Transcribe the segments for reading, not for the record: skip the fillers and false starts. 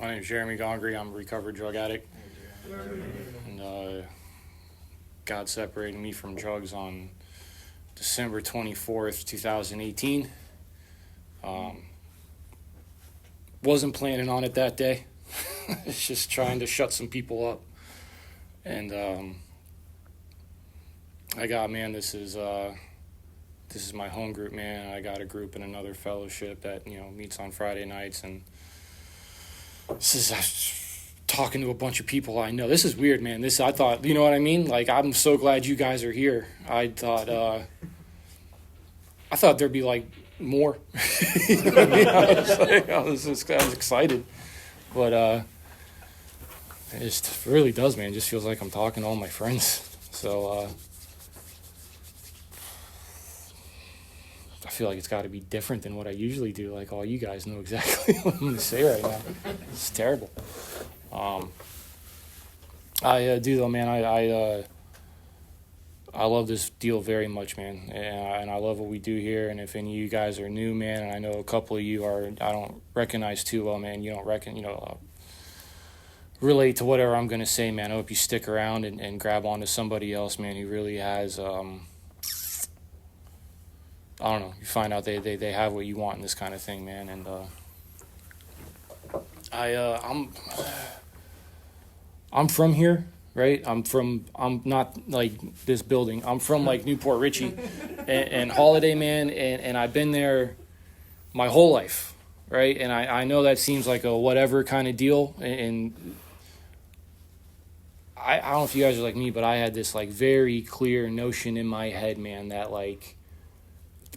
My name is Jeremy Gongri. I'm a recovered drug addict. And God separated me from drugs on December 24th, 2018. Wasn't planning on it that day. It's just trying to shut some people up. And this is my home group, man. I got a group in another fellowship that, meets on Friday nights, and this is talking to a bunch of people I know. This is weird, man. I thought, you know what I mean? Like, I'm so glad you guys are here. I thought there'd be like more. You know what I mean? I was excited, but it just really does, man. It just feels like I'm talking to all my friends. So I feel like it's got to be different than what I usually do. Like, all you guys know exactly what I'm going to say right now. It's terrible. I do though, man. I love this deal very much, man, and I love what we do here. And if any of you guys are new, man, and I know a couple of you I don't recognize too well, man. You don't relate to whatever I'm going to say, man. I hope you stick around and grab onto somebody else, man, who really has, I don't know, you find out they have what you want in this kind of thing, man. And I'm from here, right? I'm not like this building. I'm from like Newport Richie and Holiday, man, and I've been there my whole life, right? And I know that seems like a whatever kind of deal, and I don't know if you guys are like me, but I had this like very clear notion in my head, man, that like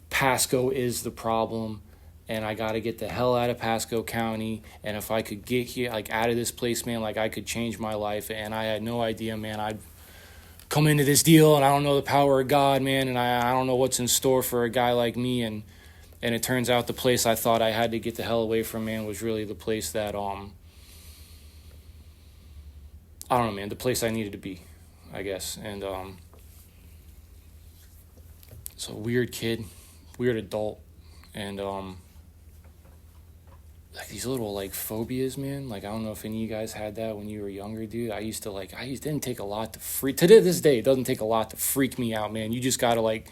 Pasco is the problem, and I got to get the hell out of Pasco County. And if I could get here, like out of this place, man, like I could change my life. And I had no idea, man, I'd come into this deal and I don't know the power of God, man. And I don't know what's in store for a guy like me. And it turns out the place I thought I had to get the hell away from, man, was really the place that, I don't know, man, the place I needed to be, I guess. And so weird kid, weird adult. And like these little like phobias, man. Like, I don't know if any of you guys had that when you were younger, dude. Didn't take a lot to freak. To this day, it doesn't take a lot to freak me out, man. You just gotta look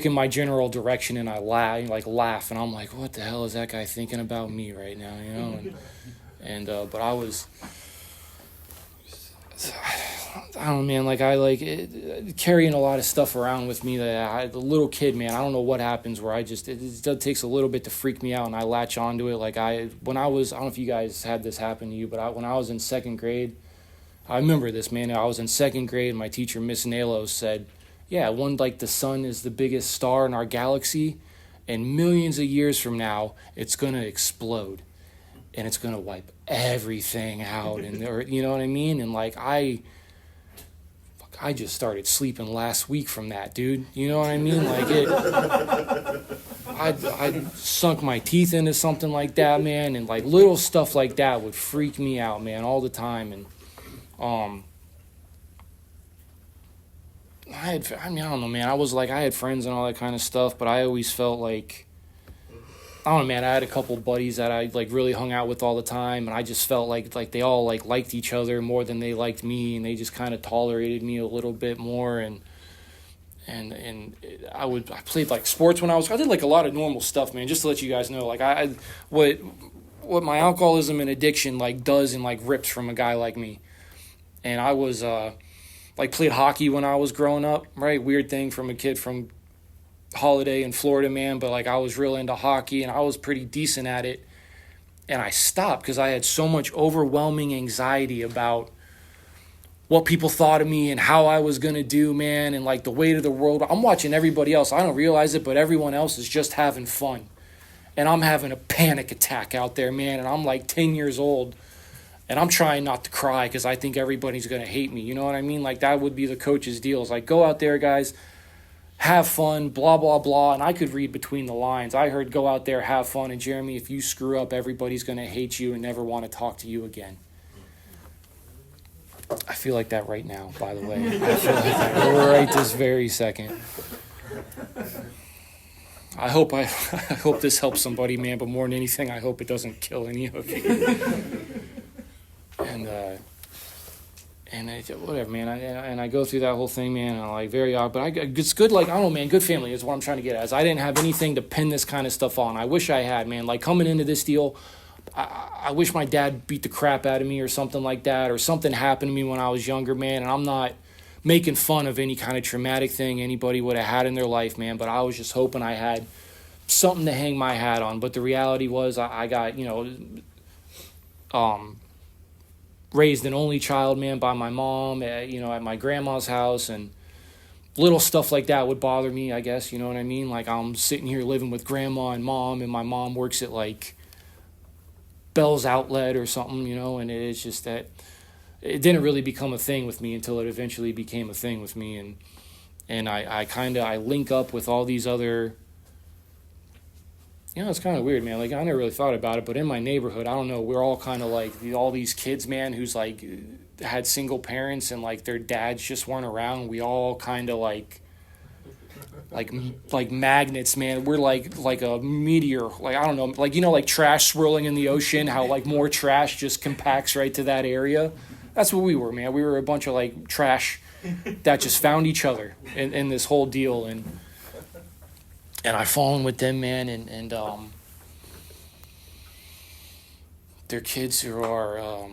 in my general direction, and I laugh, and I'm like, what the hell is that guy thinking about me right now, you know? But I was, I don't know, man, like carrying a lot of stuff around with me that the little kid, man, I don't know what happens where it takes a little bit to freak me out, and I latch onto it. Like I don't know if you guys had this happen to you, but when I was in second grade, I remember this, man. I was in second grade, and my teacher, Miss Nalos, said, yeah, the sun is the biggest star in our galaxy, and millions of years from now, it's going to explode, and it's going to wipe everything out, and you know what I mean? And like, I just started sleeping last week from that, dude. You know what I mean? Like I sunk my teeth into something like that, man, and like little stuff like that would freak me out, man, all the time. And I don't know, man. I had friends and all that kind of stuff, but I always felt like, I don't know, man, I had a couple buddies that I like really hung out with all the time, and I just felt like they all like liked each other more than they liked me, and they just kind of tolerated me a little bit more. And I played like sports when I did like a lot of normal stuff, man, just to let you guys know, like what my alcoholism and addiction like does and like rips from a guy like me. And I was like played hockey when I was growing up, right? Weird thing from a kid from Holiday in Florida, man, but like I was real into hockey, and I was pretty decent at it, and I stopped because I had so much overwhelming anxiety about what people thought of me and how I was gonna do, man, and like the weight of the world. I'm watching everybody else, I don't realize it, but everyone else is just having fun, and I'm having a panic attack out there, man, and I'm like 10 years old, and I'm trying not to cry because I think everybody's gonna hate me. You know what I mean? Like, that would be the coach's deal. It's like, go out there, guys, have fun, blah, blah, blah. And I could read between the lines. I heard, go out there, have fun. And Jeremy, if you screw up, everybody's going to hate you and never want to talk to you again. I feel like that right now, by the way. I feel like that right this very second. I hope I hope this helps somebody, man. But more than anything, I hope it doesn't kill any of you. And whatever, man. I go through that whole thing, man. And I'm like very odd, but it's good. Like I don't know, man. Good family is what I'm trying to get at. Is I didn't have anything to pin this kind of stuff on. I wish I had, man. Like coming into this deal, I wish my dad beat the crap out of me or something like that, or something happened to me when I was younger, man. And I'm not making fun of any kind of traumatic thing anybody would have had in their life, man. But I was just hoping I had something to hang my hat on. But the reality was I got, raised an only child, man, by my mom, at my grandma's house, and little stuff like that would bother me, I guess, you know what I mean? Like I'm sitting here living with grandma and mom, and my mom works at like Bell's Outlet or something, and it's just that it didn't really become a thing with me until it eventually became a thing with me. And I link up with all these other, it's kind of weird, man. Like I never really thought about it, but in my neighborhood, I don't know, we're all kind of like all these kids, man, who's like had single parents and like their dads just weren't around. We all kind of like magnets, man. We're like a meteor, like I don't know, like like trash swirling in the ocean, how like more trash just compacts right to that area. That's what we were, man. We were a bunch of like trash that just found each other in this whole deal, and I fall in with them, man, and their kids who are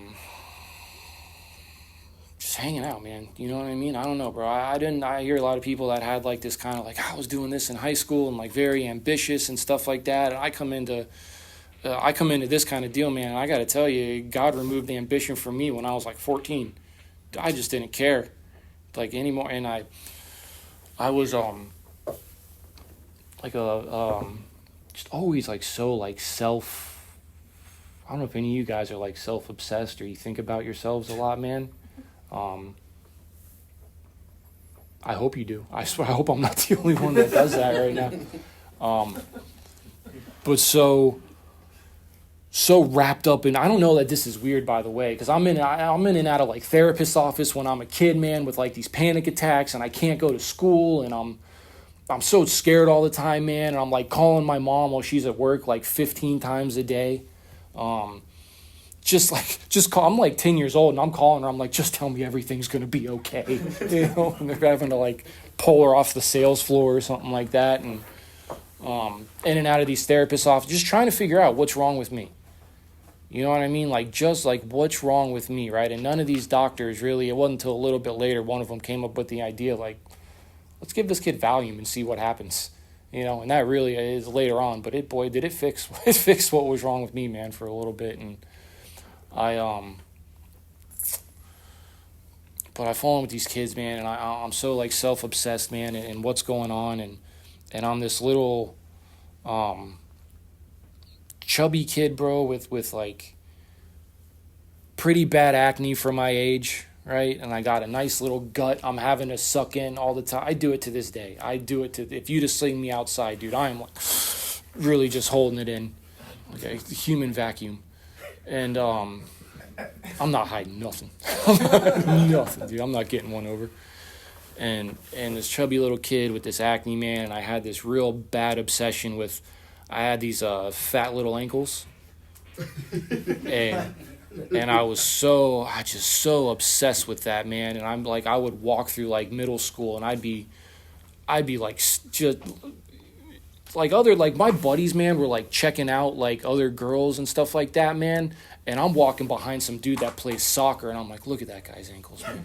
just hanging out, man. You know what I mean? I don't know, bro. I hear a lot of people that had like this kind of like, I was doing this in high school and like very ambitious and stuff like that. And I come into this kind of deal, man. And I got to tell you, God removed the ambition from me when I was like 14. I just didn't care like anymore. And I was just always like so like I don't know if any of you guys are like self-obsessed or you think about yourselves a lot, man. I hope you do. I swear, I hope I'm not the only one that does that right now. But so wrapped up in, I don't know that this is weird, by the way, because I'm in and out of like therapist's office when I'm a kid, man, with like these panic attacks, and I can't go to school, and I'm so scared all the time, man, and I'm like calling my mom while she's at work like 15 times a day. I'm like 10 years old and I'm calling her. I'm like, just tell me everything's going to be okay. And they're having to like pull her off the sales floor or something like that. And in and out of these therapists' offices, just trying to figure out what's wrong with me. You know what I mean? Like, just like what's wrong with me, right? And none of these doctors really, it wasn't until a little bit later, one of them came up with the idea, like, let's give this kid Valium and see what happens. And that really is later on, but did it fix what was wrong with me, man, for a little bit. And but I fall in with these kids, man, and I'm so like self-obsessed, man, and what's going on, and I'm this little chubby kid, bro, with like pretty bad acne for my age, right? And I got a nice little gut I'm having to suck in all the time. I do it to this day. If you just sling me outside, dude, I am like really just holding it in, like a human vacuum. And I'm not hiding nothing. Nothing, dude. I'm not getting one over. And this chubby little kid with this acne, man, and I had this real bad obsession with, I had these fat little ankles. And I was so obsessed with that, man. And I'm like, I would walk through like middle school and I'd be like just like my buddies, man, were like checking out like other girls and stuff like that, man. And I'm walking behind some dude that plays soccer, and I'm like, look at that guy's ankles, man.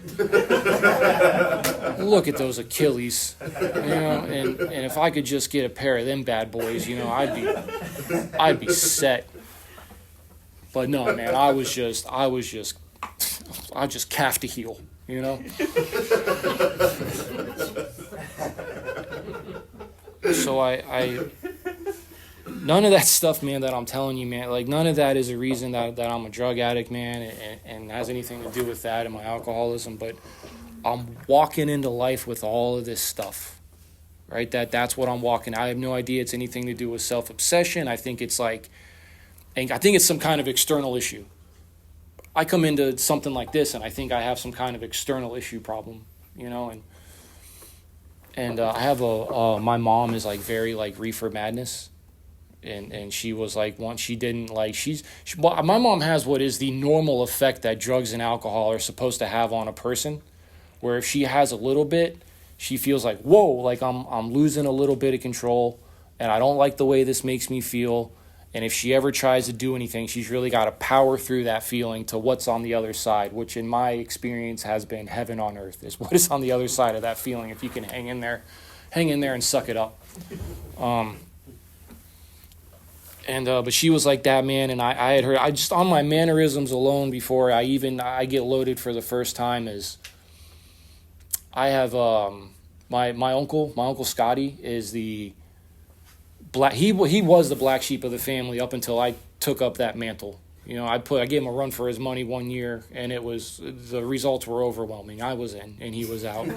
Look at those Achilles, and if I could just get a pair of them bad boys, I'd be set. But no, man, I just calf to heel, So I none of that stuff, man, that I'm telling you, man, like none of that is a reason that I'm a drug addict, man, and has anything to do with that and my alcoholism. But I'm walking into life with all of this stuff, right? That's what I'm walking. I have no idea it's anything to do with self-obsession. I think it's some kind of external issue. I come into something like this, and I think I have some kind of external issue problem, and And I have my mom is like very like reefer madness. And she was like, once she didn't like, well, my mom has what is the normal effect that drugs and alcohol are supposed to have on a person, where if she has a little bit, she feels like, whoa, like I'm losing a little bit of control, and I don't like the way this makes me feel. And if she ever tries to do anything, she's really got to power through that feeling to what's on the other side, which in my experience has been heaven on earth, is what is on the other side of that feeling, if you can hang in there and suck it up. But she was like that, man, and I had heard, I just, on my mannerisms alone, before I get loaded for the first time, is I have my uncle Scotty is the black, he was the black sheep of the family up until I took up that mantle. You know, I gave him a run for his money one year, and the results were overwhelming. I was in and he was out.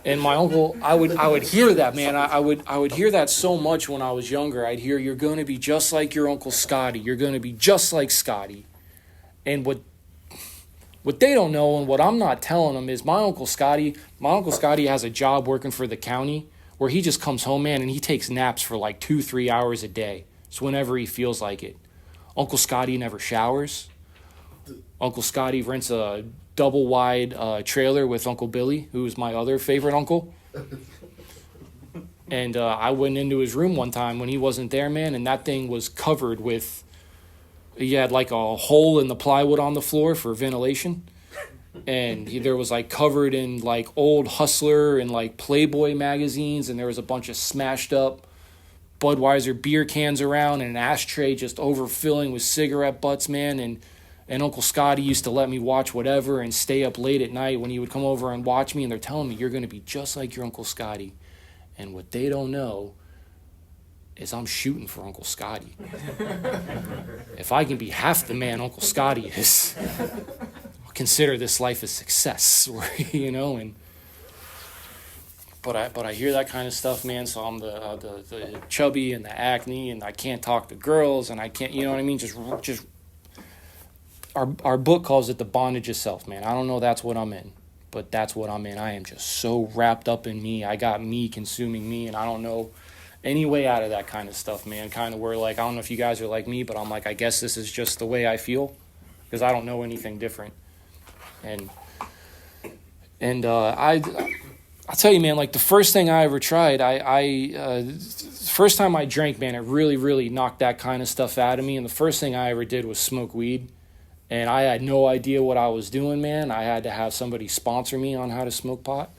And my uncle, I would hear that, man. I would hear that so much when I was younger. I'd hear, you're going to be just like your Uncle Scotty. You're going to be just like Scotty. And what they don't know, and what I'm not telling them, is my Uncle Scotty has a job working for the county where he just comes home, man, and he takes naps for like 2-3 hours a day. So whenever he feels like it. Uncle Scotty never showers. Uncle Scotty rents a double wide trailer with Uncle Billy, who's my other favorite uncle. And I went into his room one time when he wasn't there, man, and that thing was covered with, he had like a hole in the plywood on the floor for ventilation. And there was like covered in like old Hustler and like Playboy magazines, and there was a bunch of smashed up Budweiser beer cans around, and an ashtray just overfilling with cigarette butts, man. And Uncle Scotty used to let me watch whatever and stay up late at night when he would come over and watch me, and they're telling me, you're going to be just like your Uncle Scotty. And what they don't know is I'm shooting for Uncle Scotty. If I can be half the man Uncle Scotty is, I'll consider this life a success, you know. But I hear that kind of stuff, man. So I'm the chubby and the acne, and I can't talk to girls, and I can't, you know what I mean? Just our book calls it the bondage of self, man. I don't know that's what I'm in, but that's what I'm in. I am just so wrapped up in me. I got me consuming me, and I don't know any way out of that kind of stuff, man. Kind of where, like, I don't know if you guys are like me, but I'm like, I guess this is just the way I feel, because I don't know anything different. I'll tell you, man, like the first thing I ever tried, first time I drank, man, it really, really knocked that kind of stuff out of me. And the first thing I ever did was smoke weed. And I had no idea what I was doing, man. I had to have somebody sponsor me on how to smoke pot.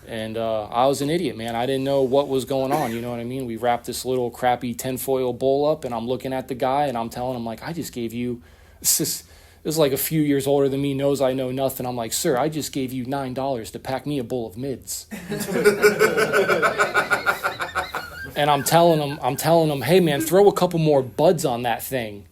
And I was an idiot, man. I didn't know what was going on, you know what I mean? We wrapped this little crappy tinfoil bowl up, and I'm looking at the guy, and I'm telling him, like, I just gave you, this is like a few years older than me, knows I know nothing. I'm like, sir, I just gave you $9 to pack me a bowl of mids. And I'm telling him, hey, man, throw a couple more buds on that thing.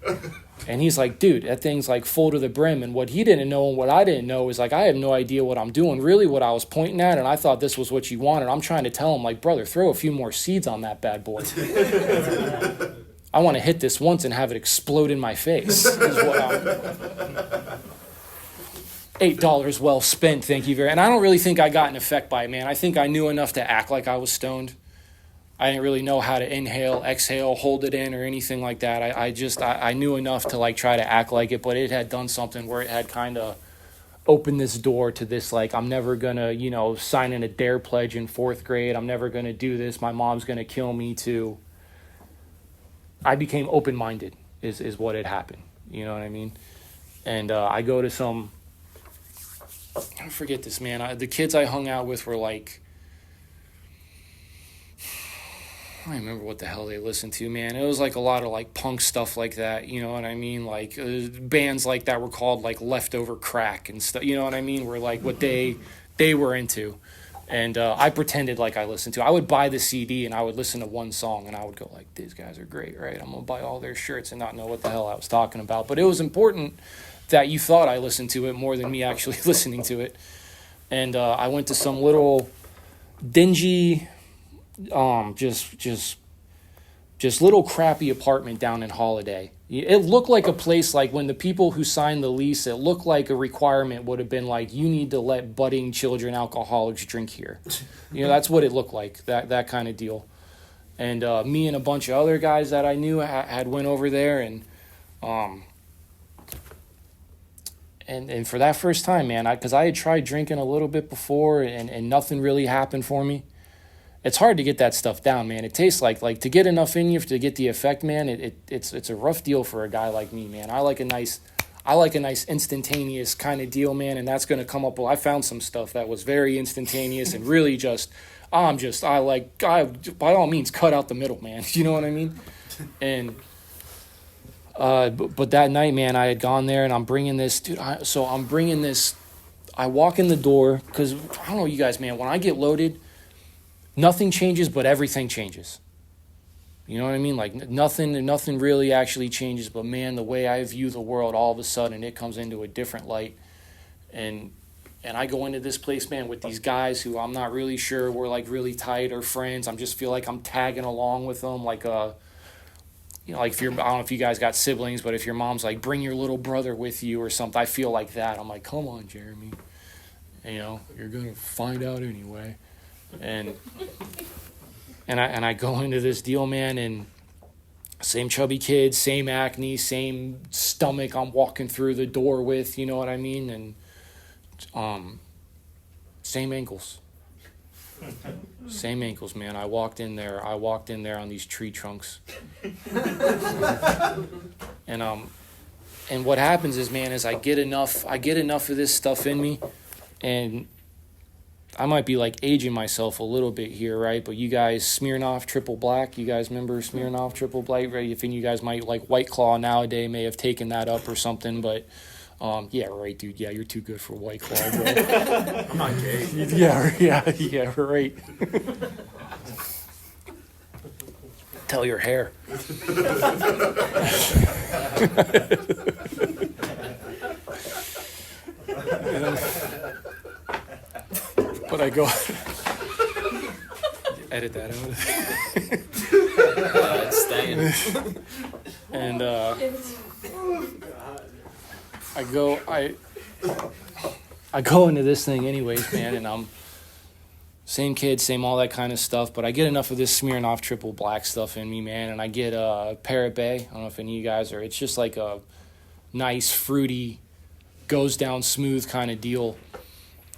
And he's like, dude, that thing's like full to the brim. And what he didn't know and what I didn't know is, like, I have no idea what I'm doing. Really what I was pointing at, and I thought this was what you wanted. I'm trying to tell him, like, brother, throw a few more seeds on that bad boy. I want to hit this once and have it explode in my face. Is what $8 well spent, thank you very much. And I don't really think I got an effect by it, man. I think I knew enough to act like I was stoned. I didn't really know how to inhale, exhale, hold it in, or anything like that. I knew enough to like try to act like it, but it had done something where it had kind of opened this door to this, like, I'm never gonna, you know, sign in a DARE pledge in 4th grade. I'm never gonna do this. My mom's gonna kill me too. I became open-minded is what had happened. You know what I mean? And I go to some, I forget this, man. The kids I hung out with were like, I don't remember what the hell they listened to, man. It was like a lot of like punk stuff like that, you know what I mean? Like bands like that were called like Leftover Crack and stuff, you know what I mean? Were like what they were into. And I pretended like I listened to. I would buy the CD and I would listen to one song and I would go like, these guys are great, right? I'm going to buy all their shirts and not know what the hell I was talking about. But it was important that you thought I listened to it more than me actually listening to it. And I went to some little dingy, just little crappy apartment down in Holiday. It looked like a place like when the people who signed the lease, it looked like a requirement would have been like, you need to let budding children alcoholics drink here. That's what it looked like, that kind of deal. And me and a bunch of other guys that I knew had went over there, and for that first time, man, because I had tried drinking a little bit before, and nothing really happened for me. It's hard to get that stuff down, man. It tastes like to get enough in you to get the effect, man. It's a rough deal for a guy like me, man. I like a nice instantaneous kind of deal, man, and that's gonna come up. Well, I found some stuff that was very instantaneous and really by all means cut out the middle, man. You know what I mean? And but that night, man, I had gone there, and I'm bringing this, dude. I'm bringing this. I walk in the door because I don't know you guys, man. When I get loaded, nothing changes, but everything changes. You know what I mean? Like nothing really actually changes, but man, the way I view the world, all of a sudden, it comes into a different light. And I go into this place, man, with these guys who I'm not really sure we're like really tight or friends. I just feel like I'm tagging along with them, like like if I don't know if you guys got siblings, but if your mom's like, bring your little brother with you or something, I feel like that. I'm like, come on, Jeremy, you're gonna find out anyway. And I go into this deal, man, and same chubby kid, same acne, same stomach I'm walking through the door with, you know what I mean? And same ankles. Same ankles, man. I walked in there on these tree trunks. And what happens is, man, is I get enough of this stuff in me, and I might be like aging myself a little bit here, right? But you guys, Smirnoff Triple Black, you guys remember Smirnoff Triple Black, right? I think you guys might like White Claw nowadays, may have taken that up or something, but yeah, right, dude. Yeah, you're too good for White Claw, bro. I'm not gay. Yeah, right. Tell your hair. But I go, edit that out. It's staying. And I go into this thing anyways, man, and I'm same kid, same all that kind of stuff, but I get enough of this Smirnoff Triple Black stuff in me, man, and I get Parrot Bay. I don't know if any of you guys are. It's just like a nice, fruity, goes down smooth kind of deal.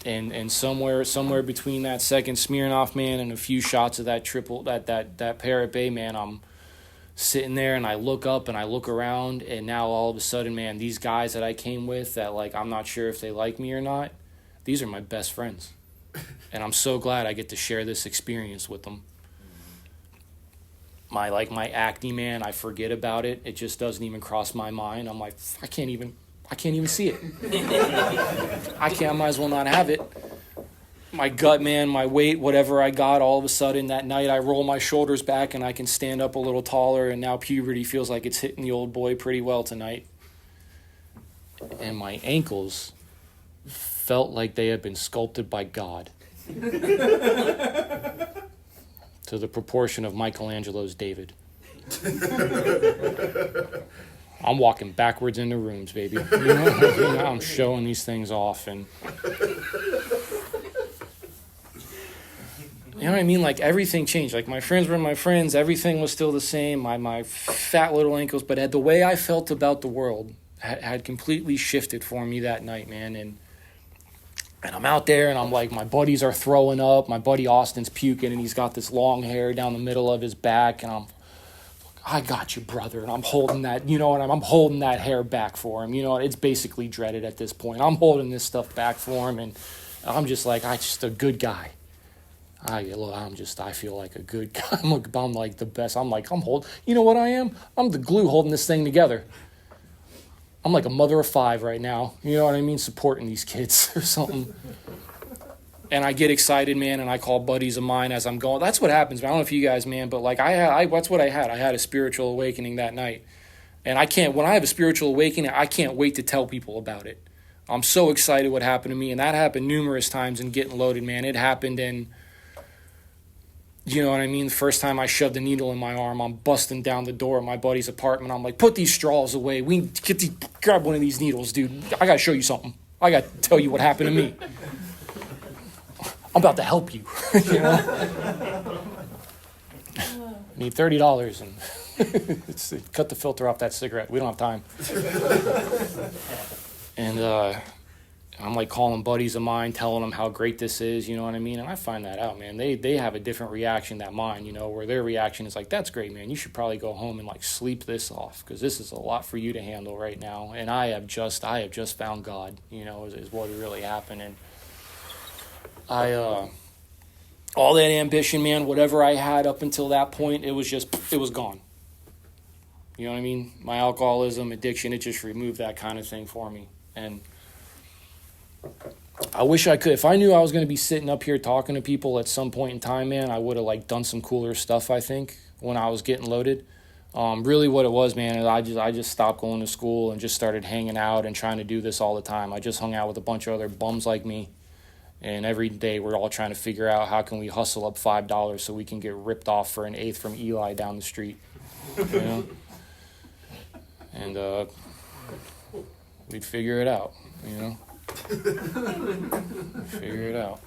And somewhere between that second Smirnoff, man, and a few shots of that Parrot Bay, man, I'm sitting there and I look up and I look around, and now all of a sudden, man, these guys that I came with that, like, I'm not sure if they like me or not, these are my best friends. And I'm so glad I get to share this experience with them. My acne, man, I forget about it. It just doesn't even cross my mind. I'm like, I can't even see it. I might as well not have it. My gut, man, my weight, whatever I got, all of a sudden that night I roll my shoulders back and I can stand up a little taller, and now puberty feels like it's hitting the old boy pretty well tonight. And my ankles felt like they had been sculpted by God. To the proportion of Michelangelo's David. I'm walking backwards into rooms, baby. I'm showing these things off, and you know what I mean? Like, everything changed. Like, my friends were my friends. Everything was still the same. My fat little ankles, but the way I felt about the world had completely shifted for me that night, man. And I'm out there, and I'm like, my buddies are throwing up. My buddy Austin's puking, and he's got this long hair down the middle of his back, and I got you, brother. And I'm holding that, I'm holding that hair back for him. It's basically dreaded at this point. I'm holding this stuff back for him, and I'm just like, I'm just a good guy. I feel like a good guy. I'm like the best. I'm holding, you know what I am? I'm the glue holding this thing together. I'm like a mother of five right now. You know what I mean? Supporting these kids or something. And I get excited, man, and I call buddies of mine as I'm going. That's what happens, man. I don't know if you guys, man, but like that's what I had. I had a spiritual awakening that night. And when I have a spiritual awakening, I can't wait to tell people about it. I'm so excited what happened to me, and that happened numerous times in getting loaded, man. It happened in You know what I mean? The first time I shoved a needle in my arm, I'm busting down the door of my buddy's apartment. I'm like, put these straws away. Grab one of these needles, dude. I got to show you something. I got to tell you what happened to me. I'm about to help you. You know? I need $30 and cut the filter off that cigarette. We don't have time. And I'm like calling buddies of mine, telling them how great this is, you know what I mean? And I find that out, man. They have a different reaction than mine, you know, where their reaction is like, that's great, man. You should probably go home and like sleep this off because this is a lot for you to handle right now. And I have just found God, you know, is what really happened. And all that ambition, man, whatever I had up until that point, it was gone. You know what I mean? My alcoholism, addiction, it just removed that kind of thing for me. And I wish I could. If I knew I was going to be sitting up here talking to people at some point in time, man, I would have like done some cooler stuff, I think, when I was getting loaded. Really what it was, man, is I just stopped going to school and just started hanging out and trying to do this all the time. I just hung out with a bunch of other bums like me. And every day we're all trying to figure out how can we hustle up $5 so we can get ripped off for an eighth from Eli down the street. You know? And we'd figure it out, you know? Figure it out.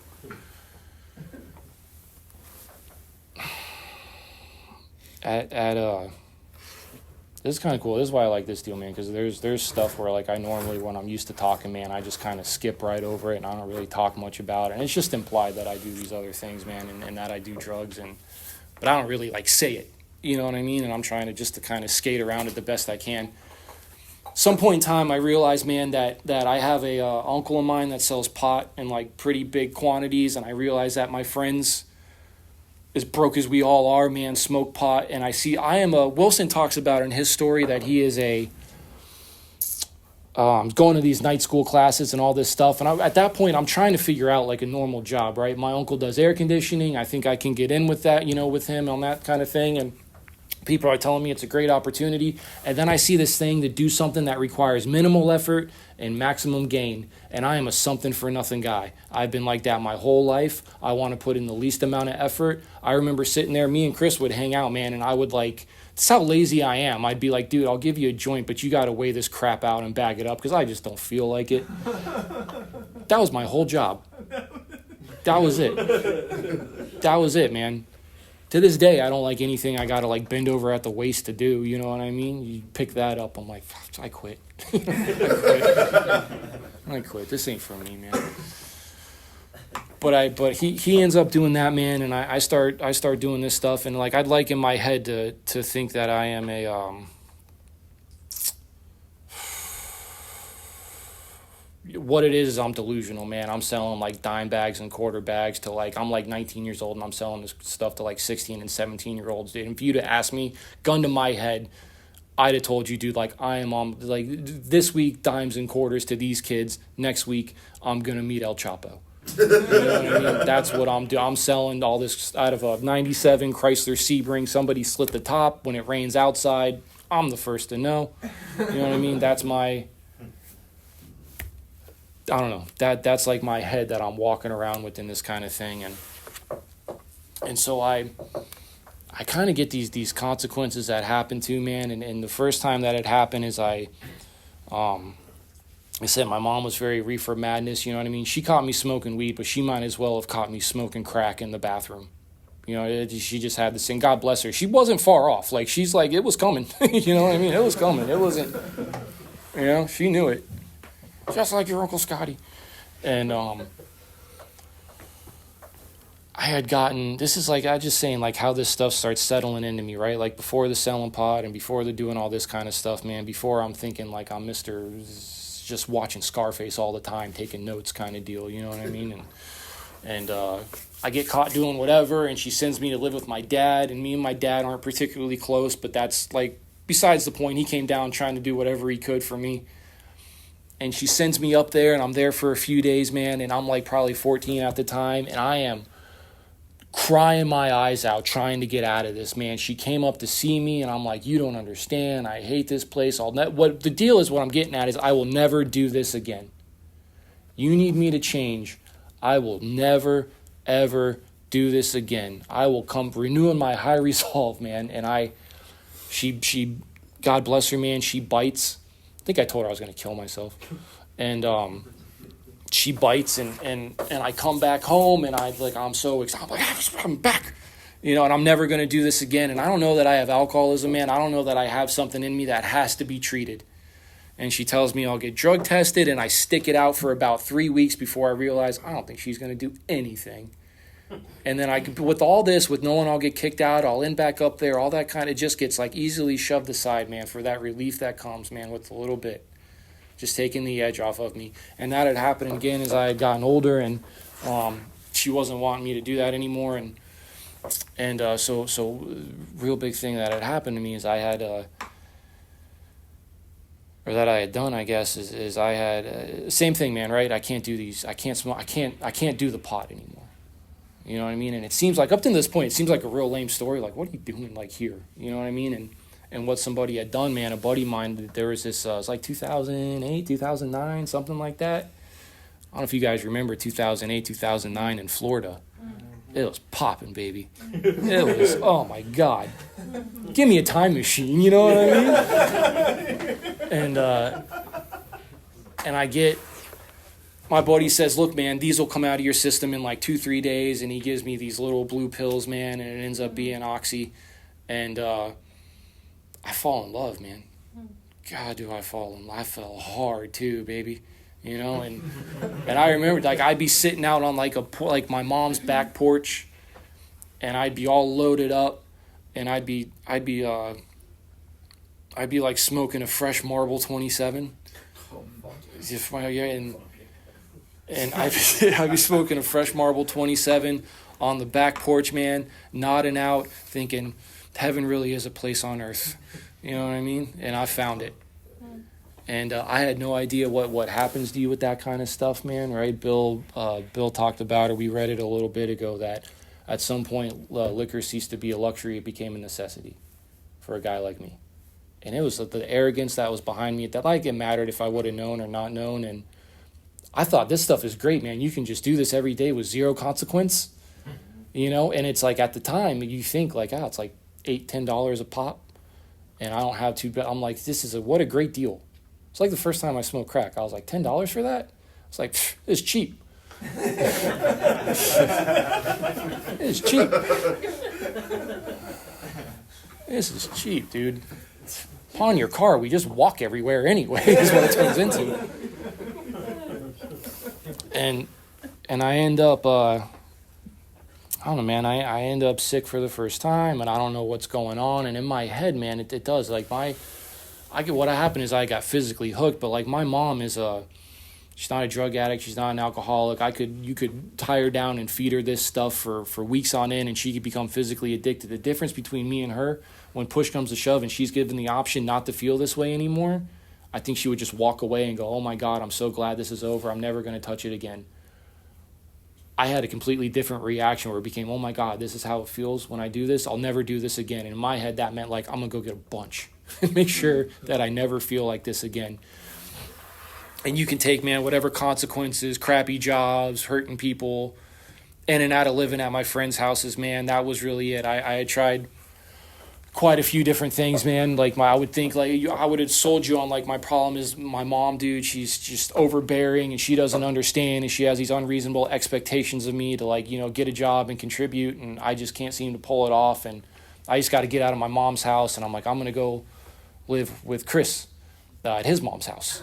This is kind of cool. This is why I like this deal, man, because there's stuff where like I normally, when I'm used to talking, man, I just kind of skip right over it and I don't really talk much about it. And it's just implied that I do these other things, man, and that I do drugs, but I don't really like say it. You know what I mean? And I'm trying to kind of skate around it the best I can. Some point in time, I realized, man, that I have a uncle of mine that sells pot in like pretty big quantities, and I realized that my friends, as broke as we all are, man, smoke pot. And Wilson talks about in his story that he is going to these night school classes and all this stuff. And at that point, I'm trying to figure out like a normal job, right? My uncle does air conditioning. I think I can get in with that, you know, with him on that kind of thing. And people are telling me it's a great opportunity. And then I see this thing to do something that requires minimal effort and maximum gain. And I am a something for nothing guy. I've been like that my whole life. I want to put in the least amount of effort. I remember sitting there, me and Chris would hang out, man, and I would like, that's how lazy I am. I'd be like, dude, I'll give you a joint, but you got to weigh this crap out and bag it up because I just don't feel like it. That was my whole job. That was it. That was it, man. To this day, I don't like anything I got to like bend over at the waist to do. You know what I mean? You pick that up, I'm like, I quit. I quit. This ain't for me, man. But he ends up doing that, man, and I start doing this stuff, and like I'd like in my head to think that I am a what it is I'm delusional, man. I'm selling like dime bags and quarter bags to like, I'm like 19 years old and I'm selling this stuff to like 16 and 17 year olds, dude. And if you'd have asked me, gun to my head, I'd have told you, dude, like I am on like this week, dimes and quarters to these kids. Next week, I'm going to meet El Chapo. You know what I mean? That's what I'm doing. I'm selling all this out of a 97 Chrysler Sebring. Somebody slit the top when it rains outside. I'm the first to know. You know what I mean? That's my, I don't know, that's like my head that I'm walking around with in this kind of thing. And so I kind of get these consequences that happen to, man. And the first time that it happened is I said my mom was very reefer madness, you know what I mean? She caught me smoking weed, but she might as well have caught me smoking crack in the bathroom. You know, she just had this thing. God bless her. She wasn't far off. Like, she's like, it was coming. You know what I mean? It was coming. It wasn't, you know, she knew it. Just like your Uncle Scotty. And I had gotten, this is like, I just saying like how this stuff starts settling into me, right? Like before the selling pot and before the doing all this kind of stuff, man, before I'm thinking like I'm Mr. just watching Scarface all the time, taking notes kind of deal, you know what I mean? And I get caught doing whatever, and she sends me to live with my dad, and me and my dad aren't particularly close, but that's like besides the point. He came down trying to do whatever he could for me. And she sends me up there, and I'm there for a few days, man, and I'm like probably 14 at the time, and I am crying my eyes out trying to get out of this, man. She came up to see me, and I'm like, you don't understand. I hate this place. What the deal is, what I'm getting at is I will never do this again. You need me to change. I will never, ever, do this again. I will come renewing my high resolve, man. And she, God bless her, man, she bites. I think I told her I was going to kill myself. And she bites, and I come back home, and I'm so excited. I'm like, I'm back. And I'm never going to do this again. And I don't know that I have alcoholism, man. I don't know that I have something in me that has to be treated. And she tells me I'll get drug tested, and I stick it out for about 3 weeks before I realize I don't think she's going to do anything. And then with all this, with knowing I'll get kicked out, I'll end back up there, all that kind of just gets like easily shoved aside, man, for that relief that comes, man, with a little bit. Just taking the edge off of me. And that had happened again as I had gotten older, and she wasn't wanting me to do that anymore. And so real big thing that had happened to me is I had, or that I had done, I guess, is I had, same thing, man, right? I can't do these, I can't smoke, I can't do the pot anymore. You know what I mean? And it seems like, up to this point, it seems like a real lame story. Like, what are you doing, like, here? You know what I mean? And what somebody had done, man, a buddy of mine, there was this, it was like 2008, 2009, something like that. I don't know if you guys remember 2008, 2009 in Florida. It was popping, baby. It was, oh my God. Give me a time machine, you know what I mean? And I get, my buddy says, look, man, these will come out of your system in like 2-3 days. And he gives me these little blue pills, man, and it ends up being Oxy. And I fall in love, man. God, do I fall in love. I fell hard too, baby. And I remember, like, I'd be sitting out on like my mom's back porch, and I'd be all loaded up, and I'd be like smoking a fresh Marble 27. And I'd be smoking a fresh Marble 27 on the back porch, man, nodding out, thinking heaven really is a place on earth. You know what I mean? And I found it. And I had no idea what happens to you with that kind of stuff, man, right? Bill talked about it. We read it a little bit ago that at some point liquor ceased to be a luxury. It became a necessity for a guy like me. And it was the arrogance that was behind me that, like, it mattered if I would have known or not known. And I thought, this stuff is great, man. You can just do this every day with zero consequence, And it's like, at the time, you think like, it's like $8-10 a pop. And I don't have to, but I'm like, what a great deal. It's like the first time I smoked crack. I was like, $10 for that? It's like, it's cheap. It's cheap. This is cheap, dude. Pawn your car. We just walk everywhere anyway, is what it turns into. And I end up, I don't know, man, I end up sick for the first time, and I don't know what's going on. And in my head, man, it does. Like, what happened is I got physically hooked, but like my mom is she's not a drug addict, she's not an alcoholic. You could tie her down and feed her this stuff for weeks on end, and she could become physically addicted. The difference between me and her, when push comes to shove and she's given the option not to feel this way anymore, I think she would just walk away and go, oh my God, I'm so glad this is over. I'm never going to touch it again. I had a completely different reaction where it became, oh my God, this is how it feels when I do this. I'll never do this again. And in my head, that meant like, I'm going to go get a bunch and make sure that I never feel like this again. And you can take, man, whatever consequences, crappy jobs, hurting people, in and out of living at my friends' houses, man, that was really it. I had tried quite a few different things, man. Like I would think, like, I would have sold you on, like, my problem is my mom, dude. She's just overbearing and she doesn't understand, and she has these unreasonable expectations of me to, like, get a job and contribute, and I just can't seem to pull it off. And I just got to get out of my mom's house, and I'm like, I'm going to go live with Chris at his mom's house.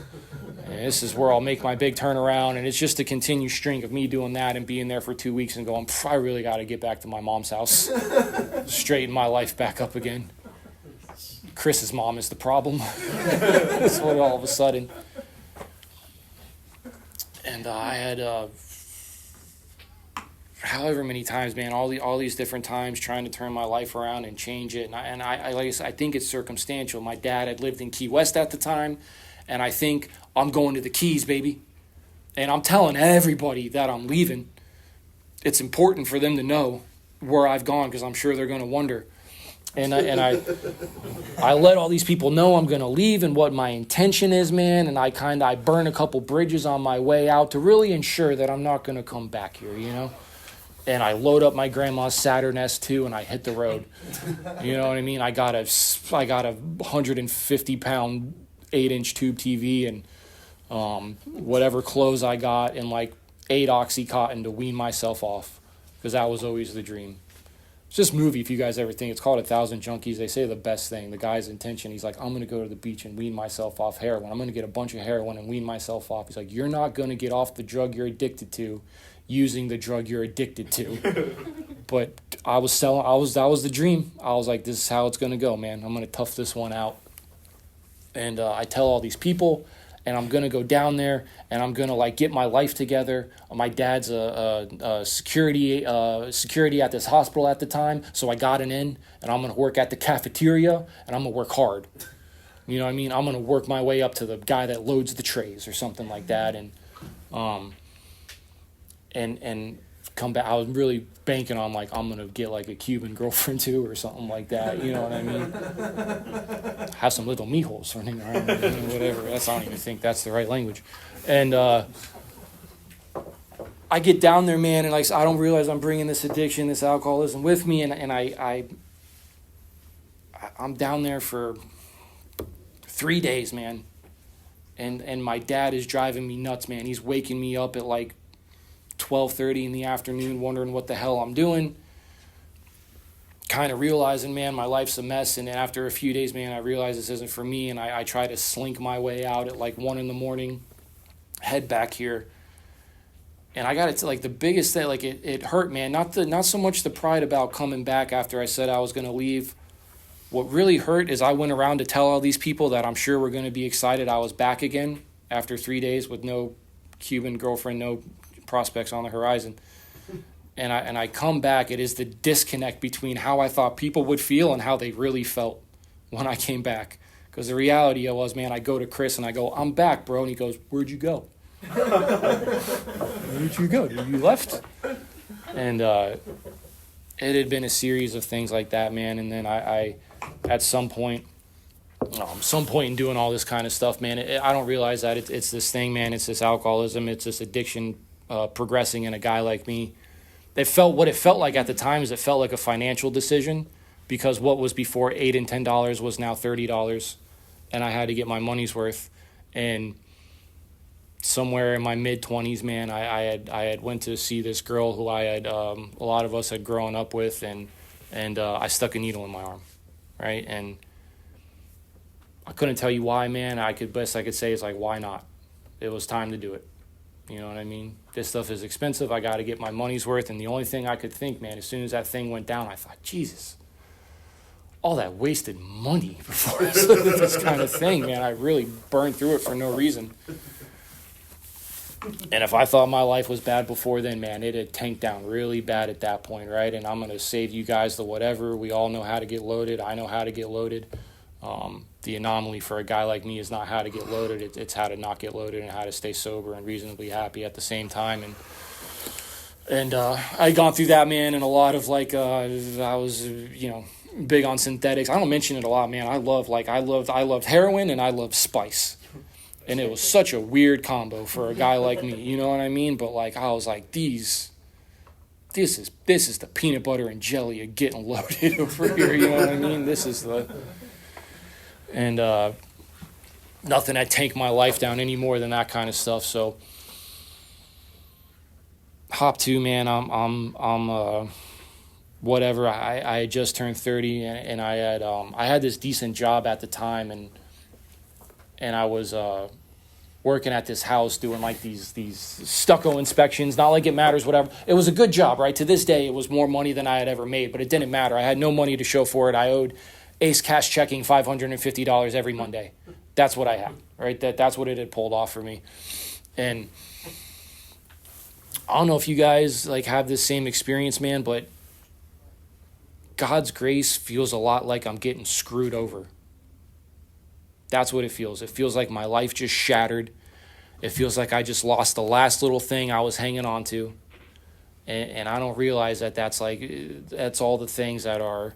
And this is where I'll make my big turnaround. And it's just a continued string of me doing that and being there for 2 weeks and going, I really got to get back to my mom's house, straighten my life back up again. Chris's mom is the problem. That's what all of a sudden. And I had however many times, man, all these different times trying to turn my life around and change it. And I like I said, I think it's circumstantial. My dad had lived in Key West at the time, and I think I'm going to the Keys, baby. And I'm telling everybody that I'm leaving. It's important for them to know where I've gone, because I'm sure they're going to wonder. And I let all these people know I'm going to leave and what my intention is, man. And I burn a couple bridges on my way out to really ensure that I'm not going to come back here, and I load up my grandma's Saturn S2 and I hit the road. You know what I mean? I got a 150-pound 8-inch tube TV and whatever clothes I got and like 8 Oxycontin to wean myself off, because that was always the dream. It's this movie, if you guys ever think, it's called 1,000 Junkies. They say the best thing. The guy's intention, he's like, I'm going to go to the beach and wean myself off heroin. I'm going to get a bunch of heroin and wean myself off. He's like, you're not going to get off the drug you're addicted to using the drug you're addicted to. But that was the dream. I was like, this is how it's going to go, man. I'm going to tough this one out. And I tell all these people, and I'm going to go down there, and I'm going to like get my life together. My dad's a security at this hospital at the time, so I got an in, and I'm going to work at the cafeteria, and I'm going to work hard. You know what I mean? I'm going to work my way up to the guy that loads the trays or something like that, and come back. I was really banking on like I'm going to get like a Cuban girlfriend too or something like that. You know what I mean? Have some little mijos running around, whatever. I don't even think that's the right language. And I get down there, man, and like I don't realize I'm bringing this addiction, this alcoholism with me, and I'm down there for 3 days, man. And my dad is driving me nuts, man. He's waking me up at like 12:30 in the afternoon, wondering what the hell I'm doing. Kind of realizing, man, my life's a mess. And after a few days, man, I realize this isn't for me. And I try to slink my way out at like 1 a.m, head back here. And I got it to like the biggest thing, like it hurt, man. Not so much the pride about coming back after I said I was going to leave. What really hurt is I went around to tell all these people that I'm sure were going to be excited I was back again after 3 days with no Cuban girlfriend, no prospects on the horizon. And I come back, it is the disconnect between how I thought people would feel and how they really felt when I came back. Because the reality was, man, I go to Chris and I go, I'm back, bro. And he goes, where'd you go? Where'd you go? You left? And it had been a series of things like that, man. And then I at some point in doing all this kind of stuff, man, I don't realize that it's this thing, man. It's this alcoholism. It's this addiction progressing in a guy like me. What it felt like at the time is it felt like a financial decision, because what was before $8 and $10 was now $30, and I had to get my money's worth. And somewhere in my mid-20s, man, I had went to see this girl who I had a lot of us had grown up with, and I stuck a needle in my arm, right? And I couldn't tell you why, man. Best I could say is like, why not? It was time to do it. You know what I mean? This stuff is expensive. I got to get my money's worth. And the only thing I could think, man, as soon as that thing went down, I thought, Jesus, all that wasted money before I started this kind of thing, man. I really burned through it for no reason. And if I thought my life was bad before then, man, it had tanked down really bad at that point, right? And I'm going to save you guys the whatever. We all know how to get loaded. I know how to get loaded. The anomaly for a guy like me is not how to get loaded. It's how to not get loaded and how to stay sober and reasonably happy at the same time. And I'd gone through that, man, and a lot of like I was big on synthetics. I don't mention it a lot, man. I loved heroin and I loved spice. And it was such a weird combo for a guy like me, you know what I mean? But like I was like, this is the peanut butter and jelly of getting loaded over here, you know what I mean? This is the... And nothing had tanked my life down any more than that kind of stuff. So hop to, man, I'm whatever. I had just turned 30 and I had this decent job at the time, and I was working at this house doing like these stucco inspections. Not like it matters, whatever. It was a good job, right? To this day, it was more money than I had ever made, but it didn't matter. I had no money to show for it. I owed Ace Cash checking $550 every Monday. That's what I had, right? That's what it had pulled off for me. And I don't know if you guys like have this same experience, man, but God's grace feels a lot like I'm getting screwed over. That's what it feels. It feels like my life just shattered. It feels like I just lost the last little thing I was hanging on to. And I don't realize that's all the things that are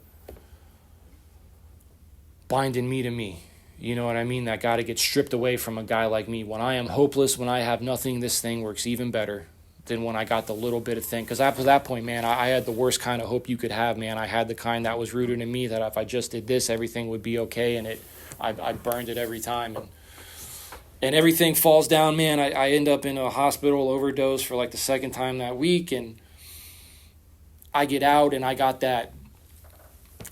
binding me to me. You know what I mean? That got to get stripped away from a guy like me. When I am hopeless, when I have nothing, this thing works even better. than when I got the little bit of thing. Because after that point, man, I had the worst kind of hope you could have, man. I had the kind that was rooted in me, that if I just did this, everything would be okay, and I burned it every time. And everything falls down, man. I end up in a hospital overdose for like the second time that week, and I get out, and I got that,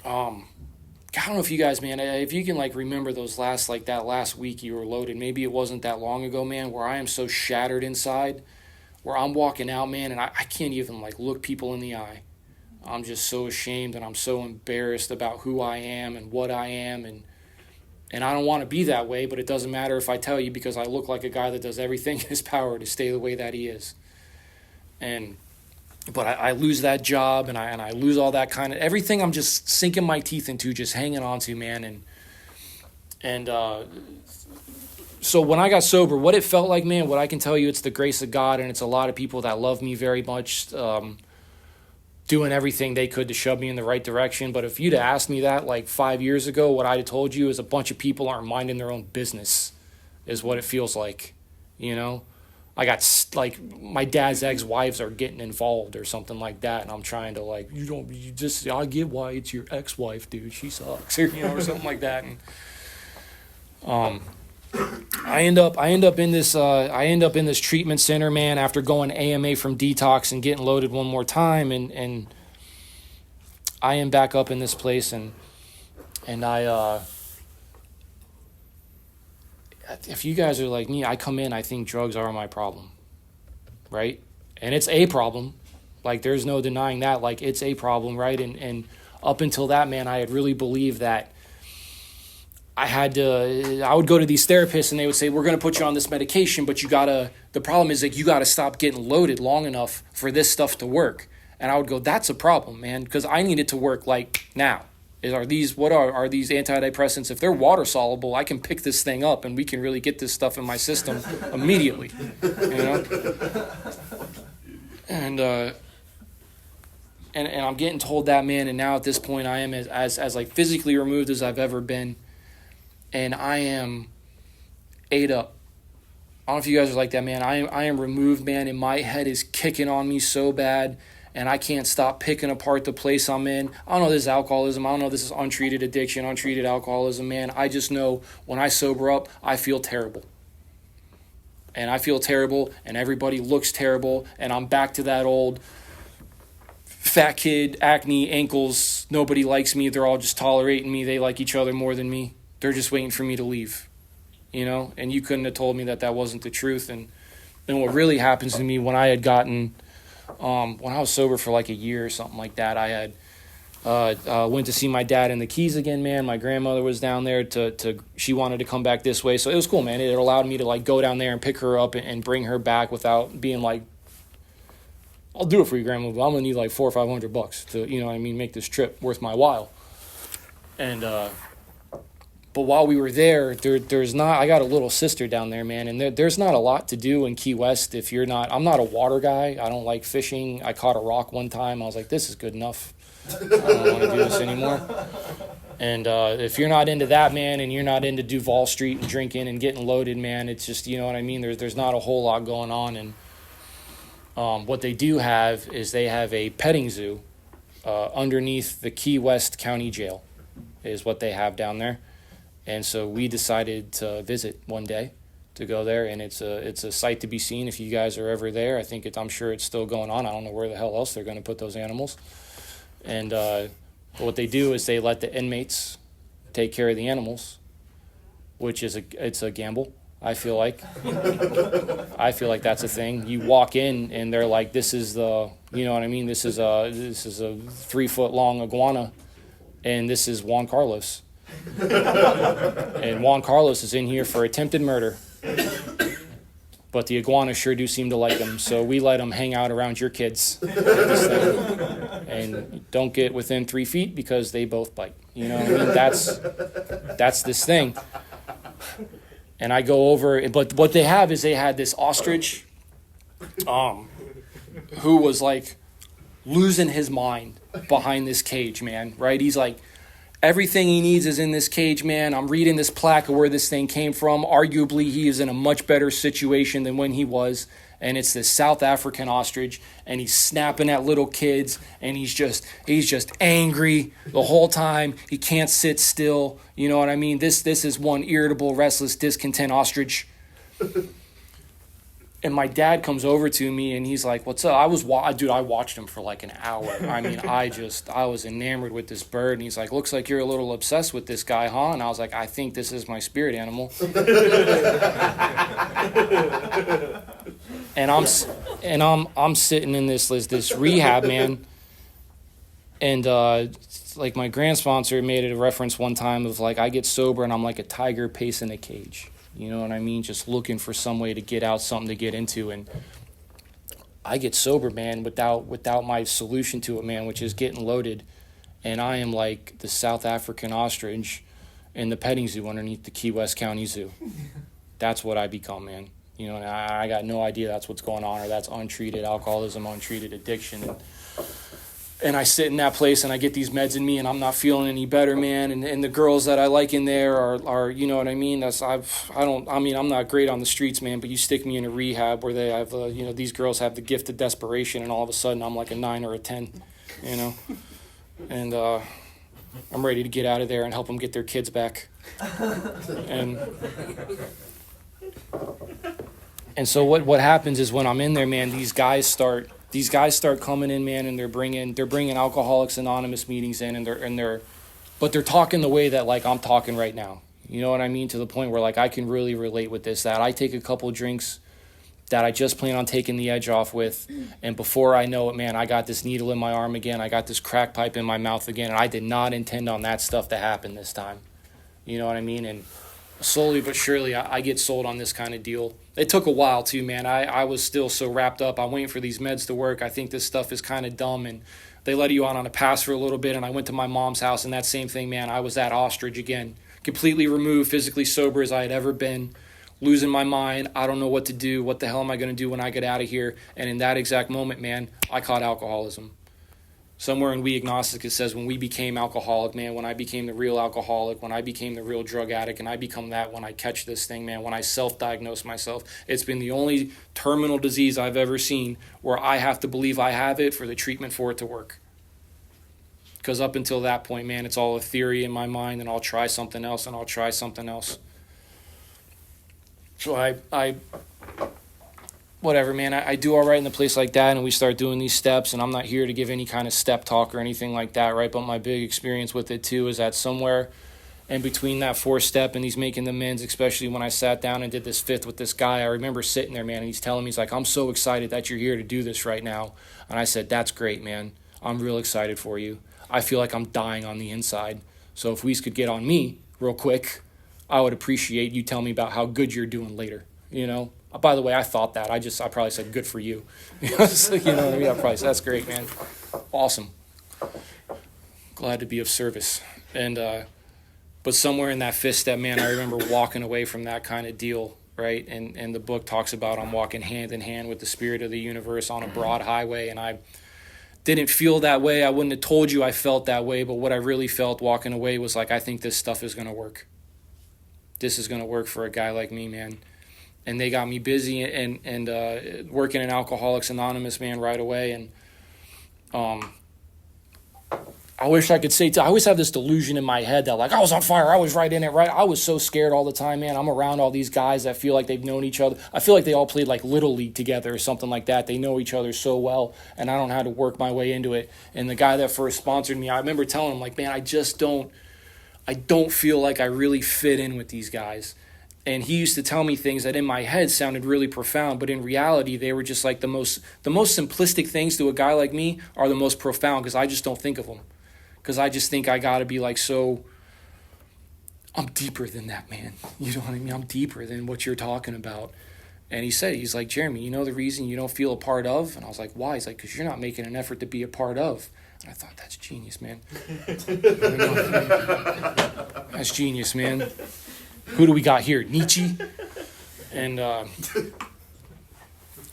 I don't know if you guys, man, if you can like remember those that last week you were loaded, maybe it wasn't that long ago, man, where I am so shattered inside, where I'm walking out, man, and I can't even like look people in the eye. I'm just so ashamed, and I'm so embarrassed about who I am and what I am, and I don't want to be that way, but it doesn't matter if I tell you, because I look like a guy that does everything in his power to stay the way that he is. But I lose that job, and I lose all that kind of everything. I'm just sinking my teeth into, just hanging on to, man. So when I got sober, what it felt like, man, what I can tell you, it's the grace of God, and it's a lot of people that love me very much, doing everything they could to shove me in the right direction. But if you'd have asked me that like 5 years ago, what I'd have told you is a bunch of people aren't minding their own business, is what it feels like, you know? I got, like, my dad's ex-wives are getting involved or something like that, and I'm trying to, like, I get why it's your ex-wife, dude, she sucks, or, you know, or something like that. And I end up in this treatment center, man, after going AMA from detox and getting loaded one more time, and I am back up in this place, and if you guys are like me, I come in, I think drugs are my problem, right? And it's a problem. Like, there's no denying that. Like, it's a problem, right? And up until that, man, I had really believed that I would go to these therapists, and they would say, we're going to put you on this medication, but the problem is, like, you got to stop getting loaded long enough for this stuff to work. And I would go, that's a problem, man, because I need it to work, like, now. Are these antidepressants? If they're water soluble, I can pick this thing up, and we can really get this stuff in my system immediately, you know? And I'm getting told that, man, and now at this point I am as like physically removed as I've ever been, and I am ate up. I don't know if you guys are like that, man. I am removed, man, and my head is kicking on me so bad, and I can't stop picking apart the place I'm in. I don't know this is alcoholism. I don't know this is untreated addiction, untreated alcoholism, man. I just know when I sober up, I feel terrible. And I feel terrible, and everybody looks terrible, and I'm back to that old fat kid, acne, ankles, nobody likes me, they're all just tolerating me, they like each other more than me. They're just waiting for me to leave, you know? And you couldn't have told me that wasn't the truth. And what really happens to me when I had gotten... when I was sober for like a year or something like that, I had went to see my dad in the Keys again, man. My grandmother was down there she wanted to come back this way. So it was cool, man. It allowed me to like go down there and pick her up and bring her back without being like, I'll do it for you, grandma, but I'm going to need like $400 or $500 to, you know what I mean, make this trip worth my while. And, but while we were there, I got a little sister down there, man, and there's not a lot to do in Key West if you're not, I'm not a water guy. I don't like fishing. I caught a rock one time. I was like, this is good enough. I don't want to do this anymore. And if you're not into that, man, and you're not into Duval Street and drinking and getting loaded, man, it's just, you know what I mean? There's not a whole lot going on. And what they do have is they have a petting zoo underneath the Key West County Jail is what they have down there. And so we decided to visit one day to go there, and it's a sight to be seen if you guys are ever there. I'm sure it's still going on. I don't know where the hell else they're going to put those animals. And what they do is they let the inmates take care of the animals, which is it's a gamble. I feel like that's a thing. You walk in and they're like, this is the, you know what I mean? This is a 3-foot long iguana, and this is Juan Carlos. And Juan Carlos is in here for attempted murder, but the iguanas sure do seem to like him, so we let him hang out around your kids and don't get within 3 feet because they both bite, you know what I mean? That's this thing. And I go over, but what they have is they had this ostrich who was like losing his mind behind this cage, man, right? He's like, everything he needs is in this cage, man. I'm reading this plaque of where this thing came from. Arguably, he is in a much better situation than when he was. and it's this South African ostrich, and he's snapping at little kids, and he's just angry the whole time. He can't sit still. You know what I mean? This is one irritable, restless, discontent ostrich. And my dad comes over to me and he's like, "What's up?" I watched him for like an hour. I mean, I was enamored with this bird. And he's like, "Looks like you're a little obsessed with this guy, huh?" And I was like, "I think this is my spirit animal." and I'm sitting in this rehab, man. And like my grand sponsor made it a reference one time of like, I get sober and I'm like a tiger pacing a cage. You know what I mean? Just looking for some way to get out, something to get into. And I get sober, man, without my solution to it, man, which is getting loaded. And I am like the South African ostrich in the petting zoo underneath the Key West County Zoo. That's what I become, man. You know, and I got no idea that's what's going on, or that's untreated alcoholism, untreated addiction. And I sit in that place and I get these meds in me and I'm not feeling any better, man. And the girls that I like in there are you know what I mean? I'm not great on the streets, man, but you stick me in a rehab where they have, these girls have the gift of desperation, and all of a sudden I'm like a 9 or a 10, you know? And I'm ready to get out of there and help them get their kids back. And so what happens is when I'm in there, man, these guys start coming in, man, and they're bringing Alcoholics Anonymous meetings in, but they're talking the way that like I'm talking right now. You know what I mean? To the point where like I can really relate with this, that I take a couple drinks that I just plan on taking the edge off with, and before I know it, man, I got this needle in my arm again, I got this crack pipe in my mouth again, and I did not intend on that stuff to happen this time. You know what I mean? And slowly but surely, I get sold on this kind of deal. It took a while too, man. I was still so wrapped up. I'm waiting for these meds to work. I think this stuff is kind of dumb, and they let you out on a pass for a little bit. And I went to my mom's house, and that same thing, man. I was that ostrich again, completely removed, physically sober as I had ever been, losing my mind. I don't know what to do. What the hell am I going to do when I get out of here? And in that exact moment, man, I caught alcoholism. Somewhere in We Agnostic, it says when we became alcoholic, man, when I became the real alcoholic, when I became the real drug addict, and I become that when I catch this thing, man, when I self-diagnose myself. It's been the only terminal disease I've ever seen where I have to believe I have it for the treatment for it to work. Because up until that point, man, it's all a theory in my mind, and I'll try something else, and I'll try something else. So I whatever, man, I do all right in a place like that, and we start doing these steps, and I'm not here to give any kind of step talk or anything like that, right? But my big experience with it, too, is that somewhere in between that 4th step and he's making the amends, especially when I sat down and did this 5th with this guy, I remember sitting there, man, and he's telling me, he's like, "I'm so excited that you're here to do this right now." And I said, "That's great, man. I'm real excited for you. I feel like I'm dying on the inside. So if we could get on me real quick, I would appreciate you telling me about how good you're doing later, you know?" By the way, I thought that. I probably said, "Good for you." You know what I mean? I probably said, "That's great, man. Awesome. Glad to be of service." And but somewhere in that 5th step, man, I remember walking away from that kind of deal, right? And the book talks about I'm walking hand in hand with the spirit of the universe on a broad highway, and I didn't feel that way. I wouldn't have told you I felt that way, but what I really felt walking away was like, I think this stuff is going to work. This is going to work for a guy like me, man. And they got me busy and working in Alcoholics Anonymous, man, right away. And I wish I could say, I always have this delusion in my head that like I was on fire, I was right in it, right? I was so scared all the time, man. I'm around all these guys that feel like they've known each other. I feel like they all played like Little League together or something like that. They know each other so well, and I don't know how to work my way into it. And the guy that first sponsored me, I remember telling him like, "Man, I don't feel like I really fit in with these guys." And he used to tell me things that in my head sounded really profound, but in reality, they were just like the most simplistic things to a guy like me are the most profound, because I just don't think of them. Because I just think I got to be like, so I'm deeper than that, man. You know what I mean? I'm deeper than what you're talking about. And he said, he's like, "Jeremy, you know the reason you don't feel a part of?" And I was like, "Why?" He's like, "Because you're not making an effort to be a part of." And I thought, that's genius, man. That's genius, man. Who do we got here? Nietzsche? And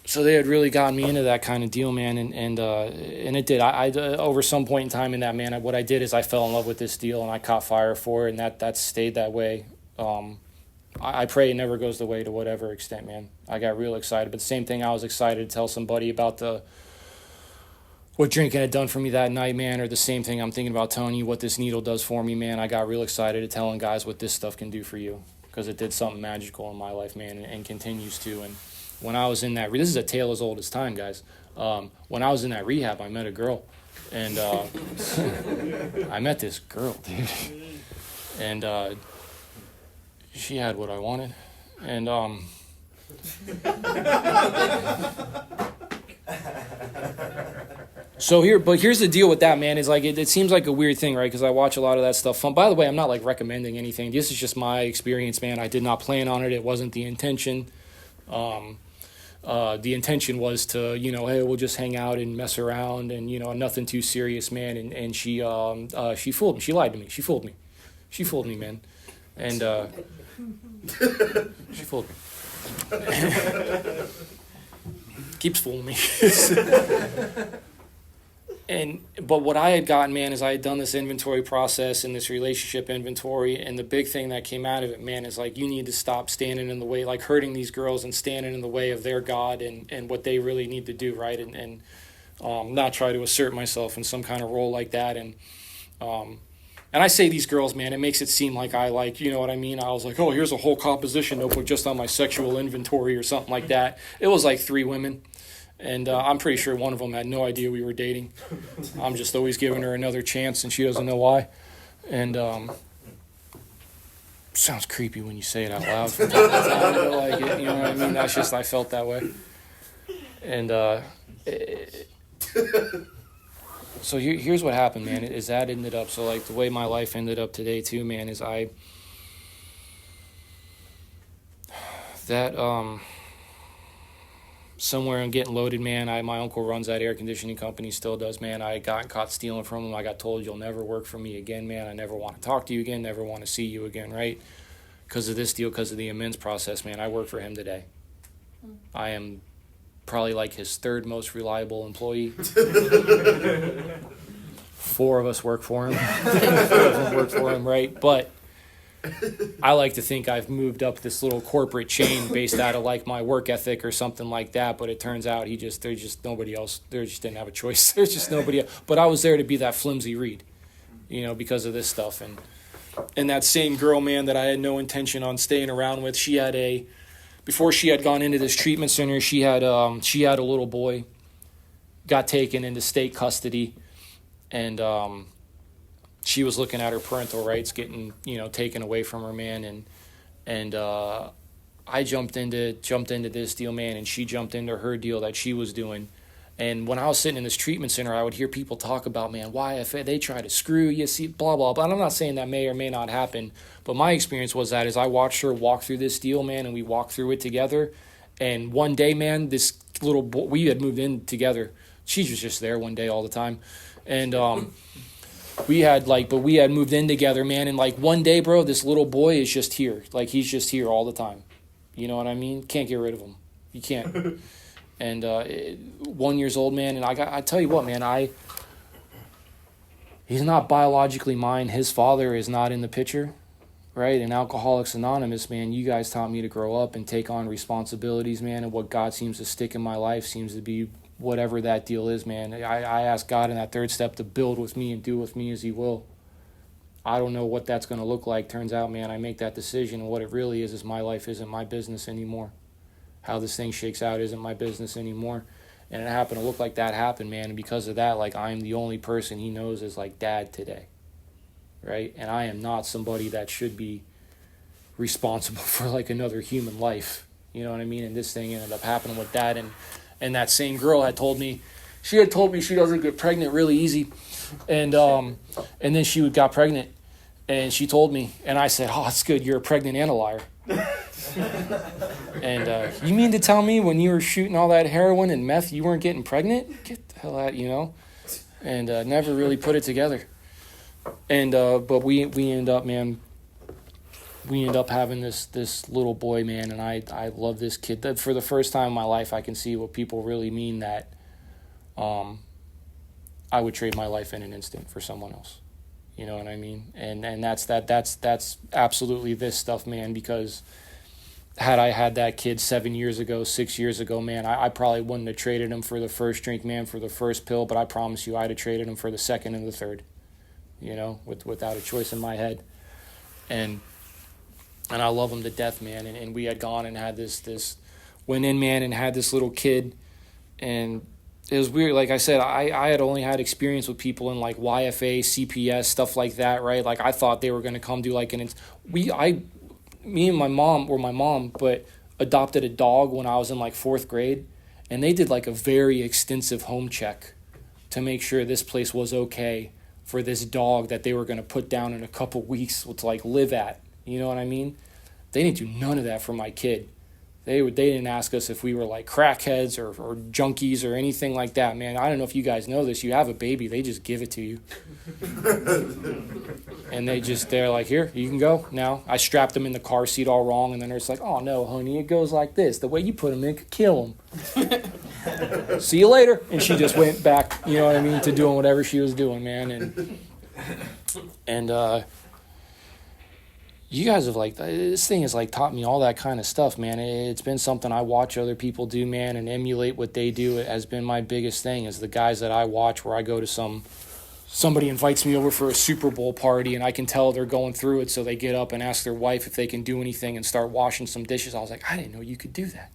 so they had really gotten me into that kind of deal, man, and it did. I over some point in time in that, man, what I did is I fell in love with this deal, and I caught fire for it, and that stayed that way. I pray it never goes the way to whatever extent, man. I got real excited. But the same thing, I was excited to tell somebody about what drinking had done for me that night, man, or the same thing I'm thinking about telling you what this needle does for me, man. I got real excited at telling guys what this stuff can do for you, because it did something magical in my life, man, and continues to. And when I was in that, this is a tale as old as time, guys. When I was in that rehab, I met a girl, and I met this girl, dude, and she had what I wanted, and here's the deal with that, man, is like it seems like a weird thing, right? Because I watch a lot of that stuff. By the way, I'm not like recommending anything. This is just my experience, man. I did not plan on it. It wasn't the intention. The intention was to, hey, we'll just hang out and mess around, and nothing too serious, man. And she fooled me. She lied to me. She fooled me, man. And she fooled me. Keeps fooling me. But what I had gotten, man, is I had done this inventory process and this relationship inventory, and the big thing that came out of it, man, is like, you need to stop standing in the way, like hurting these girls and standing in the way of their God and what they really need to do, right? And not try to assert myself in some kind of role like that. And I say these girls, man, it makes it seem like I like, you know what I mean? I was like, oh, here's a whole composition notebook just on my sexual inventory or something like that. It was like 3 women. And I'm pretty sure one of them had no idea we were dating. I'm just always giving her another chance, and she doesn't know why. And sounds creepy when you say it out loud. From time to time. I don't like it, you know what I mean? That's just, I felt that way. And so here's what happened, man, is that ended up, so like the way my life ended up today too, man, is somewhere I'm getting loaded, man. My uncle runs that air conditioning company, still does, man. I got caught stealing from him. I got told, you'll never work for me again, man. I never want to talk to you again, never want to see you again, right? Because of this deal, because of the amends process, man. I work for him today. I am probably like his 3rd most reliable employee. 4 of us work for him. 4 of them work for him, right? But I like to think I've moved up this little corporate chain based out of like my work ethic or something like that. But it turns out there's just nobody else. They just didn't have a choice. There's just nobody else. But I was there to be that flimsy reed, because of this stuff. And that same girl, man, that I had no intention on staying around with, before she had gone into this treatment center, she had a little boy, got taken into state custody, and she was looking at her parental rights getting, taken away from her, man, and I jumped into this deal, man, and she jumped into her deal that she was doing. And when I was sitting in this treatment center, I would hear people talk about, man, why if they try to screw you, see, blah, blah, blah. And I'm not saying that may or may not happen, but my experience was that as I watched her walk through this deal, man, and we walked through it together, and one day, man, this little boy, we had moved in together. She was just there one day all the time. And we had moved in together, man, and like one day, bro, this little boy is just here. Like, he's just here all the time. You know what I mean? Can't get rid of him. You can't. And 1 year old, man, and I tell you what, man, he's not biologically mine. His father is not in the picture, right? In Alcoholics Anonymous, man, you guys taught me to grow up and take on responsibilities, man, and what God seems to stick in my life seems to be whatever that deal is, man. I ask God in that 3rd step to build with me and do with me as he will. I don't know what that's going to look like. Turns out, man, I make that decision, and what it really is my life isn't my business anymore. How this thing shakes out isn't my business anymore. And it happened to look like that happened, man. And because of that, like, I'm the only person he knows as like dad today, right? And I am not somebody that should be responsible for like another human life. You know what I mean? And this thing ended up happening with that. And that same girl had told me she doesn't get pregnant really easy. And then she got pregnant, and she told me, and I said, oh, it's good. You're pregnant and a liar. And you mean to tell me when you were shooting all that heroin and meth, you weren't getting pregnant? Get the hell out, And never really put it together. And but we end up, man. We end up having this little boy, man, and I love this kid. For the first time in my life, I can see what people really mean, that I would trade my life in an instant for someone else. You know what I mean? And that's absolutely this stuff, man, because had I had that kid 7 years ago, 6 years ago, man, I probably wouldn't have traded him for the first drink, man, for the first pill, but I promise you I'd have traded him for the second and the third, you know, without a choice in my head. And I love him to death, man. And we had gone and had this went in, man, and had this little kid. And it was weird. Like I said, I had only had experience with people in like YFA, CPS, stuff like that, right? Like I thought they were going to come do like me and my mom, but adopted a dog when I was in like 4th grade. And they did like a very extensive home check to make sure this place was okay for this dog that they were going to put down in a couple weeks to like live at. You know what I mean? They didn't do none of that for my kid. They didn't ask us if we were like crackheads or junkies or anything like that, man. I don't know if you guys know this. You have a baby, they just give it to you. And they're like, here, you can go now. I strapped them in the car seat all wrong, and then they're just like, oh no, honey, it goes like this. The way you put them in could kill them. See you later. And she just went back, you know what I mean, to doing whatever she was doing, man. And you guys have like, this thing has like taught me all that kind of stuff, man. It's been something I watch other people do, man, and emulate what they do. It has been my biggest thing is the guys that I watch where I go to somebody invites me over for a Super Bowl party and I can tell they're going through it. So they get up and ask their wife if they can do anything and start washing some dishes. I was like, I didn't know you could do that.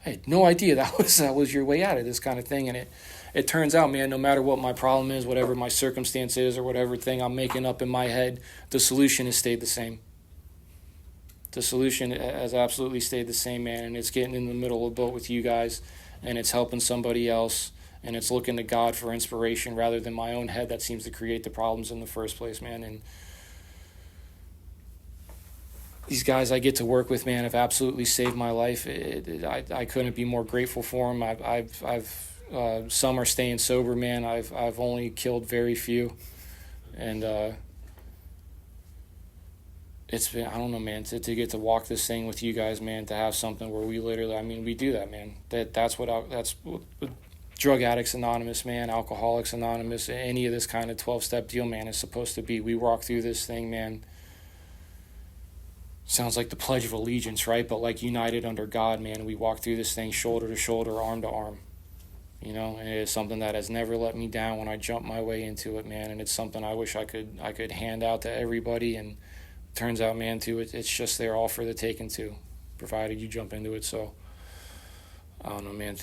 I had no idea that was your way out of this kind of thing. And it turns out, man, no matter what my problem is, whatever my circumstance is or whatever thing I'm making up in my head, the solution has stayed the same. The solution has absolutely stayed the same, man, and it's getting in the middle of the boat with you guys, and it's helping somebody else, and it's looking to God for inspiration rather than my own head that seems to create the problems in the first place, man. And these guys I get to work with, man, have absolutely saved my life. I couldn't be more grateful for them. Some are staying sober, man. I've only killed very few, and it's been, I don't know, man, to get to walk this thing with you guys, man, to have something where we literally, I mean, we do that, man. That's what Drug Addicts Anonymous, man, Alcoholics Anonymous, any of this kind of 12-step deal, man, is supposed to be. We walk through this thing, man. Sounds like the Pledge of Allegiance, right? But like united under God, man. We walk through this thing shoulder to shoulder, arm to arm. You know, and it is something that has never let me down when I jump my way into it, man. And it's something I wish I could hand out to everybody. And turns out, man, too, it's just there all for the taking too, provided you jump into it. So I don't know, man.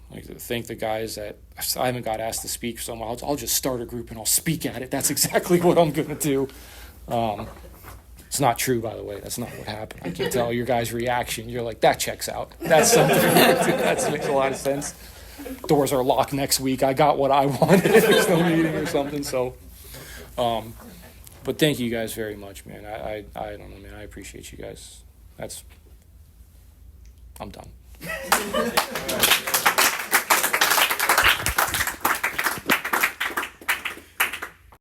Like to thank the guys that I haven't got asked to speak, so I'll just start a group and I'll speak at it. That's exactly what I'm gonna do. It's not true, by the way. That's not what happened. I can tell your guys' reaction. You're like, that checks out. That's something. That makes a lot of sense. Doors are locked next week. I got what I wanted. There's no meeting or something. So, but thank you guys very much, man. I don't know, man. I appreciate you guys. I'm done.